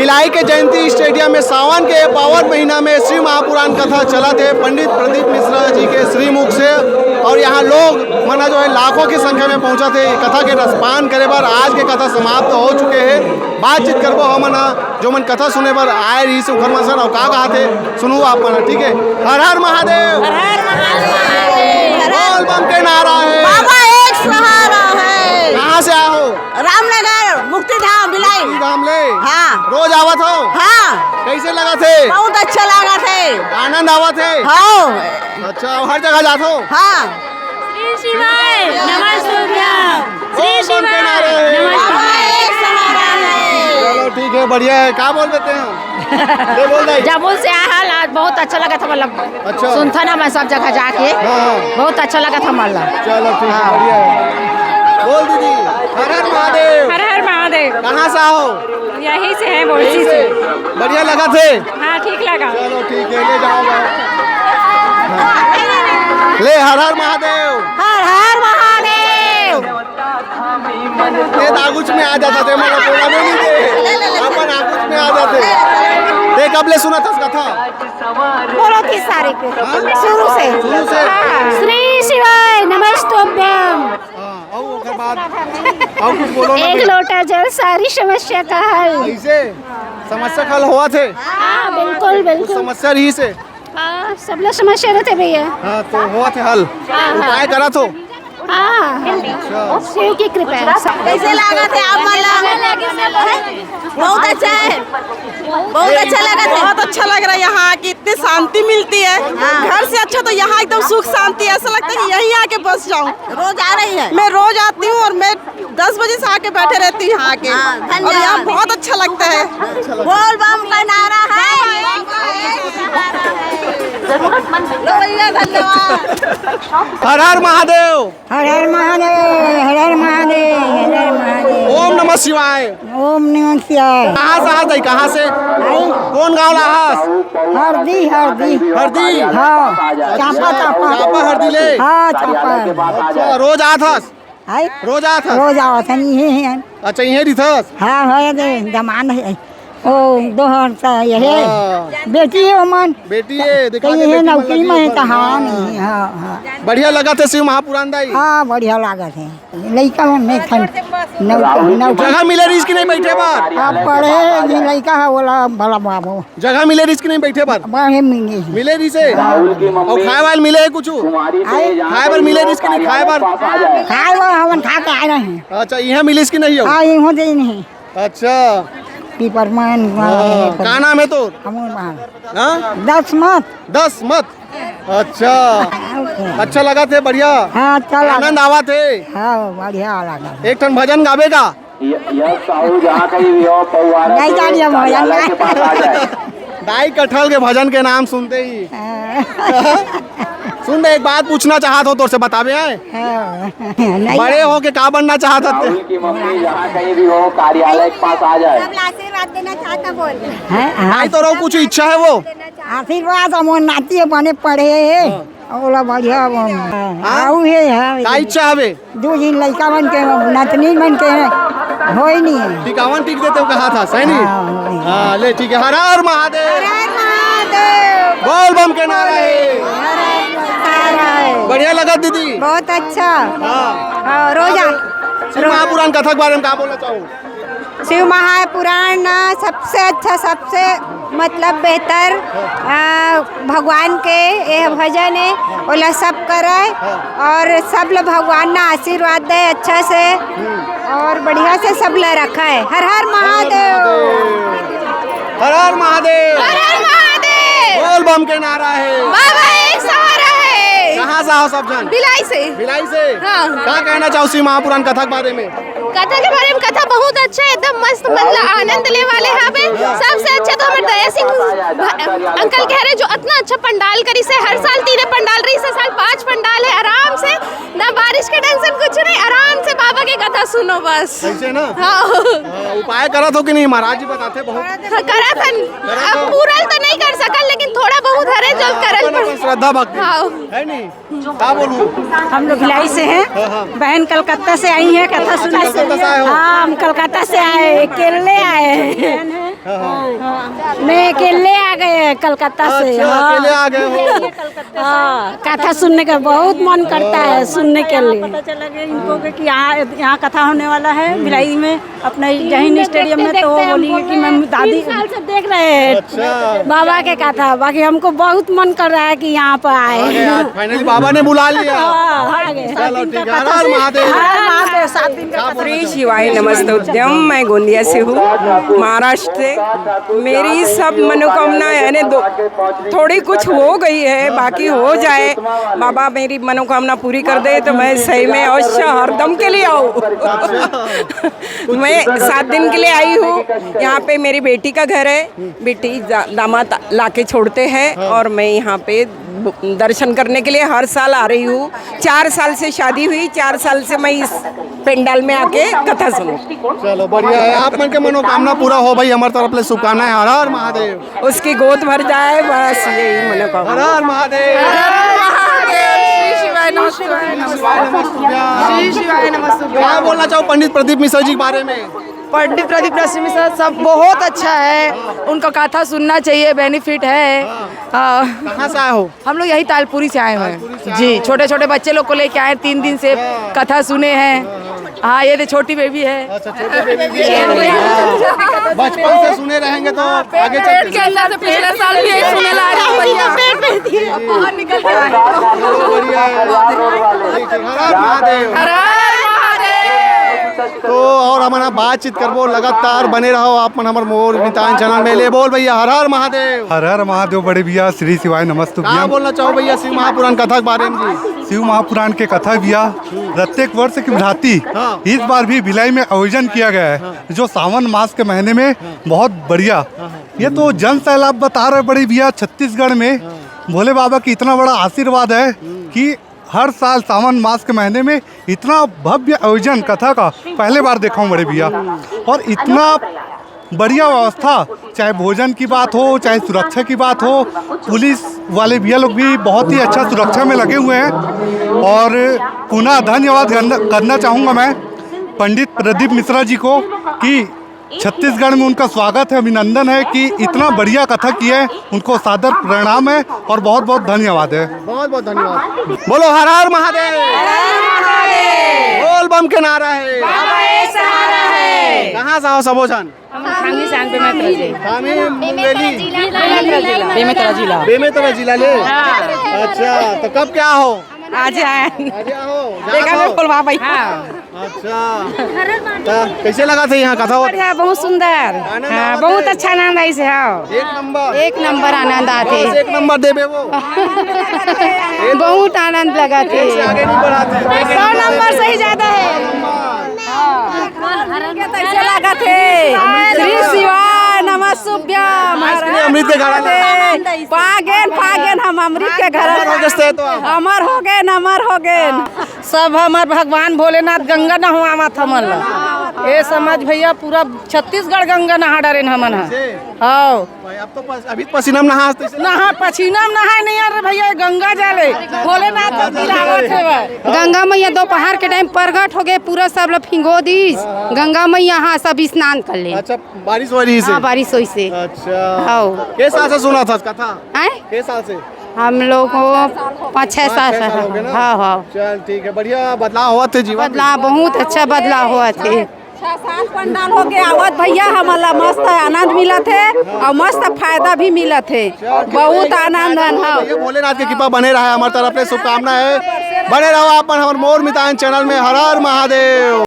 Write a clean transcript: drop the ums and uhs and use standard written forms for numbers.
भिलाई के जयंती स्टेडियम में सावन के पावन महीना में श्री महापुराण कथा चला थे पंडित प्रदीप मिश्रा जी के श्रीमुख से। और यहाँ लोग मना जो है लाखों की संख्या में पहुँचा थे कथा के रसपान करे पर। आज के कथा समाप्त हो चुके हैं। बातचीत करबो हम जो मन कथा सुने पर आए रही से उखर सर और कहा थे सुनू आप मना। ठीक है, हर हर महादेव, बोल बम के नारा है, बाबा एक सहारा है। कहाँ से आए हो? रामनगर मुक्तिधाम भिलाई धाम ले। हाँ। रोज आवत हो? हाँ। कैसे लगा थे? बहुत अच्छा लगा थे। आनंद आवत है? हाँ। अच्छा, हर जगह जाते हो? हाँ। श्री शिवाय नमस्तुभ्यं, श्री शिवाय एक सहारा है। चलो ठीक है, बढ़िया है। क्या बोल देते हैं? ले बोल दे। जबुल से आया आज बहुत अच्छा लगा था मतलब। अच्छा। सुनता ना मैं सब जगह जाके। हाँ। बहुत अच्छा लगा था मतलब। चलो ठीक है, बढ़िया है। बोल दीदी, हर हर महादेव। हर हर महादेव। कहाँ से आओ? यहीं से है बोलसी से। बढ़िया लगा थे? हाँ ठीक लगा। चलो ठीक है, ले जाओ। ले हर हर महादेव। हर हर महादेव। ये आगुच में आ जाता थे, मेरा बोला भी नहीं थे अपन आगुच में आ जाते। ते कब ले सुना था कथा? बोलो 30 तारीख पे शुरू से। शुरू से? श्री शिवाय नमस्तुभ्यं। और बाद और कुछ बोलो ना। एक लोटा जल सारी समस्या का हल। ऐसे समस्या हल हुआ थे? हाँ बिल्कुल कुछ बिल्कुल। समस्या रही से? हाँ सब लोग समस्या रहते भैया। हाँ तो हुआ थे हल। उपाय करा तो? हाँ शिव की कृपा। कैसे लगा थे आप? बहुत अच्छा है, बहुत अच्छा लगा था। बहुत अच्छा लग रहा है यहाँ की, इतनी शांति मिलती है। घर से अच्छा तो यहाँ एकदम सुख शांति, ऐसा लगता है कि यहीं आके बस जाऊँ। रोज आ रही है? मैं रोज आती हूँ और मैं 10 बजे से आके बैठे रहती हूँ यहाँ आके। और यहाँ बहुत अच्छा लगता है। बोल बम का नारा है। धन्यवाद। हर हर महादेव। हर हर महादेव, हर हर महादेव, हर हर महादेव। ओम नमः शिवाय। ओम नमः शिवाय। कहाँ से आते? कहाँ से? कौन गाँव लाहस? हरदी हरदी हरदी। हाँ। चापा चापा चापा हरदी ले। हाँ चापा। अच्छा, रोज आत हस? है रोज आत हस? रोज आवत है। अच्छा, यहीं रिथस? हाँ है दे दमान है। ओ दोहर सा यही बेटी है मन। बेटी है, दिखा कहीं दे है बेटी नौकरी में है तो लगी हाँ है। नहीं। हाँ हाँ बढ़िया लगा थे शिव महापुराण दाई। हाँ बढ़िया लागत है। लड़का में नौकरी जगह मिले रिस्क की नहीं बैठे बार? आप पढ़े ये लड़का है बोला भला बाबू जगह मिले रिस्क की नहीं बैठे बार? बड़े मिले मिले रिस है? और खाए वाल मिले है कुछ? खाए बार मिले रिस्क नहीं? खाए बार? खाए वो हम खा के आए रहे हैं। अच्छा, यहाँ मिले की नहीं हो? हाँ ये होते नहीं अच्छा, पीपरमैन क्या नाम है तो? हाँ? 10 मत 10 मत। अच्छा, अच्छा लगा थे? बढ़िया। हाँ अच्छा लगा। आनंद आवा थे? हाँ बढ़िया लगा। एक ठन भजन गावेगा? नहीं जानिए भजन। दाई कटहल के भजन के नाम सुनते ही सुन दे। एक बात पूछना चाहत हो तो से बतावे आए? बड़े हो के का बनना चाहत थे? कहीं भी हो कार्यालय के पास आ जाए। आशीर्वाद देना चाहता बोल। आई तो रहो कुछ इच्छा है वो? आशीर्वाद हम नाती बने पढ़े और बढ़िया आऊ है। का इच्छा हवे? 2 दिन लड़का बन के नतनी बन के हो ही नहीं है। टिकावन टिक देते हो कहा था सही नहीं? हाँ ले ठीक है। हर हर महादेव, बोल बम के नारा है। बढ़िया लगा दीदी? बहुत अच्छा। हाँ, रोजा शिव महापुराण कथा के बारे में क्या बोलना चाहूँ? शिव महापुराण सबसे अच्छा, सबसे मतलब बेहतर भगवान के यह भजन है। बोला सब करे और सब लोग भगवान ना आशीर्वाद दे अच्छा से और बढ़िया से सब ले रखा है। हर हर महादेव, हर हर महादेव, हर हर महादेव। बोल बम के नारा है, बाबा एक सहारा है। कहाँ से आओ सब जन? भिलाई से। भिलाई से? हाँ। क्या कहना चाहो शिव महापुराण कथा के बारे में? कथा के बारे में कथा बहुत अच्छा है, एकदम मस्त मतलब आनंद ले वाले यहाँ पे। सबसे अच्छा तो हमें दया सिंह अंकल कह रहे जो इतना अच्छा पंडाल करी से। हर साल 3 पंडाल रही से, साल 5 पंडाल है। आराम से ना बारिश के टेंशन कुछ नहीं, आराम से बाबा की कथा सुनो बस। ऐसे ना? हाँ। उपाय करा तो कि नहीं? महाराज जी बताते बहुत करा था। अब पूरा तो नहीं कर सकल लेकिन थोड़ा बहुत हरे जो करल। श्रद्धा भक्ति हाँ। है नहीं? क्या बोलूं? हम लोग भिलाई से हैं। बहन कलकत्ता से आई है कथा सुनने। कलकत्ता से आए हो? हाँ हम कलकत्ता से आए, केरले आए हैं। मैं अकेले आ गए कलकत्ता से। अच्छा, अकेले आ गए हो। हाँ, कथा सुनने का बहुत मन करता है, सुनने के लिए। पता चला कि इनको कि यहाँ कथा होने वाला है भिलाई में अपने जहीन स्टेडियम में, तो वो बोली कि मैं दादी साल से देख रहे हैं बाबा के कथा, बाकी हमको बहुत मन कर रहा है कि यहाँ पर आए। फाइनली बाबा ने बुला लिया। चलो ठीक है, हर हर महादेव। 7 दिन का श्री शिवाय नमस्तुभ्यम। मैं गोंदिया से हूँ, महाराष्ट्र से। मेरी सब मनोकामना यानी थोड़ी कुछ हो गई है, बाकी हो जाए, बाबा मेरी मनोकामना पूरी कर दे तो मैं सही में अवश्य हरदम के लिए आऊँ। मैं 7 दिन के लिए आई हूँ। यहाँ पे मेरी बेटी का घर है, बेटी दामाद लाके छोड़ते हैं और मैं यहाँ पे दर्शन करने के लिए हर साल आ रही हूँ। 4 साल से शादी हुई, 4 साल से मैं इस पंडाल में आके कथा सुनूं। चलो बढ़िया है, आप मन के मनोकामना पूरा हो भाई, हमारे तरफ से शुभकामनाएं। हर हर महादेव। उसकी गोद भर जाए, बस यही मनोकामना। हर हर महादेव। क्या बोलना चाहो पंडित प्रदीप मिश्रा जी के बारे में? पंडित प्रदीप मिश्रा सब बहुत अच्छा है, उनका कथा सुनना चाहिए, बेनिफिट है। कहाँ से आए हो? हम लोग यही तालपुरी से आए हुए हैं जी। छोटे छोटे बच्चे लोग को लेके आए, 3 दिन से कथा सुने हैं। हाँ, ये तो छोटी बेबी है। अच्छा, छोटे बेबी भी है। बचपन से सुने रहेंगे तो आगे चल के अंदर से पिछले साल भी यही सुने ला रहे हैं भैया। बाहर निकल के आए। बढ़िया है। हर हर महादेव। तो और हमारा बातचीत करबो, लगातार बने रहो आप मन हमारे मोर मितान चैनल में। ले बोल भैया, हर हर महादेव। हर हर महादेव बड़े भैया। श्री शिवाय नमस्तुभ्यम। क्या बोलना चाहो भैया शिव महापुराण कथा के बारे में जी? शिव महापुराण के कथा भैया प्रत्येक वर्ष की भांति इस बार भी भिलाई में आयोजन किया गया है, जो सावन मास के महीने में बहुत बढ़िया। ये तो जन सैलाब बता रहे बड़े भैया, छत्तीसगढ़ में भोले बाबा की इतना बड़ा आशीर्वाद है कि हर साल सावन मास के महीने में इतना भव्य आयोजन कथा का पहले बार देखा हूँ बड़े भैया। और इतना बढ़िया व्यवस्था, चाहे भोजन की बात हो, चाहे सुरक्षा की बात हो, पुलिस वाले भैया लोग भी बहुत ही अच्छा सुरक्षा में लगे हुए हैं। और पुनः धन्यवाद करना चाहूँगा मैं पंडित प्रदीप मिश्रा जी को कि छत्तीसगढ़ में उनका स्वागत है, अभिनंदन है कि इतना बढ़िया कथा की है। उनको सादर प्रणाम है और बहुत बहुत धन्यवाद है। बहुत बहुत धन्यवाद। बोलो हर हर महादेव। बोल बम के नारा है। कहाँ से हो सबोजन? बेमेतरा जिला ले। अच्छा, तो कब क्या हो? आज आए देखा भाई। अच्छा, कैसे लगा था यहाँ कथा? बढ़िया, बहुत सुंदर। हाँ, बहुत अच्छा आनंद आई से। एक नंबर आनंद आते। 1 नंबर देवे वो। बहुत आनंद लगा थे। आगे नहीं बढ़ाते। 100 नंबर से ही ज्यादा है। कैसे लगा थे? श्री शिवाय नमस्तुभ्यम। अमृत के घर पागेन हम अमृत के घर अमर हो गए, अमर हो गए। सब हमार भगवान भोलेनाथ गंगा नहवा मत हमन ये समझ भैया, पूरा छत्तीसगढ़ गंगा नहा डरे हमन। हाँ, अब तो अभी पसीना में नहा पसीना में नहाए नहीं यार भैया, गंगा जाले भोलेनाथ गंगा मैया दोपहर के टाइम प्रगट हो गए, पूरा सब लोग फिंगो दी गंगा मैया। हाँ, सब स्नान कर ले। अच्छा, बारिश हो रही है। हाँ, बारिश हुई से। अच्छा, हाँ। किस साल से सुना था कथा? किस साल से? हम लोग को 5-6 साल से। हाँ हाँ, चल ठीक है, बढ़िया बदलाव हुआ थे जीवन। बदलाव बहुत अच्छा बदलाव हुआ थे। 6 पंडाल हो गया आवत भैया, हमारा मस्त आनंद मिला थे और मस्त फायदा भी मिला थे। बहुत आनंद है। भोलेनाथ की कृपा बने रहा है, हमारी तरफ से शुभकामना है। बने रहो आप हमारे मोर मितान चैनल में। हर हर महादेव।